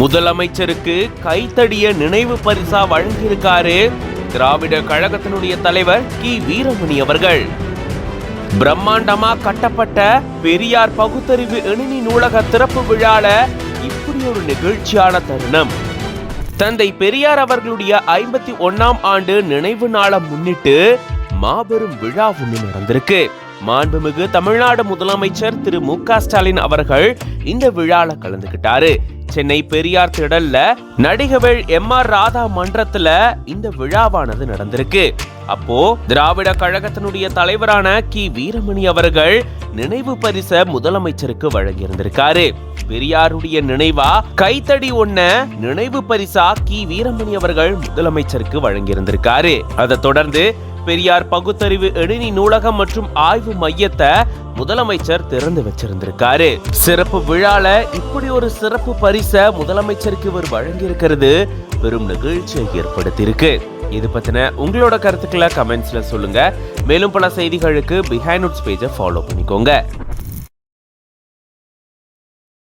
முதலமைச்சருக்கு கைத்தடிய நினைவு பரிசா வழங்கியிருக்காரு திராவிட கழகத்தினுடைய தலைவர் கி வீரமணி அவர்கள். பிரம்மாண்டமா கட்டப்பட்ட பெரியார் பகுத்தறிவு எணினி நூலக திறப்பு விழால இப்படி ஒரு நிகழ்ச்சியான தருணம். தந்தை பெரியார் அவர்களுடைய 51ஆம் ஆண்டு நினைவு நாளை முன்னிட்டு மாபெரும் விழா ஒன்று நடந்திருக்கு. மாண்புமிகு தமிழ்நாடு முதலமைச்சர் திரு மு.க. ஸ்டாலின் அவர்கள் இந்த விழால கலந்துகிட்டாரு. சென்னை பெரியார் திடல்ல நடிகவேள் எம்.ஆர். ராதா மன்றத்துல இந்த விழாவானது நடந்திருக்கு. அப்போ திராவிட கழகத்தினுடைய தலைவரான கி வீரமணி அவர்கள் நினைவு பரிச முதலமைச்சருக்கு வழங்கியிருந்திருக்காரு. பெரியாருடைய நினைவா கைத்தடி ஒன்ன நினைவு பரிசா கி வீரமணி அவர்கள் முதலமைச்சருக்கு வழங்கியிருந்திருக்காரு. அதை தொடர்ந்து பெரியார் பகுத்தறிவு எணினி நூலகம் மற்றும் ஆய்வு மையத்தை முதலமைச்சர் திறந்து வச்சிருந்திருக்காரு. சிறப்பு விழால இப்படி ஒரு சிறப்பு பரிச முதலமைச்சருக்கு இவர் வழங்கி இருக்கிறது பெரும் நிகழ்ச்சியை ஏற்படுத்தி இருக்கு. இது பத்தின உங்களோட கருத்துக்களை கமெண்ட்ஸ்ல சொல்லுங்க. மேலும் பல செய்திகளுக்கு பிஹைண்ட் நோட்ஸ் பேஜை ஃபாலோ பண்ணிக்கோங்க.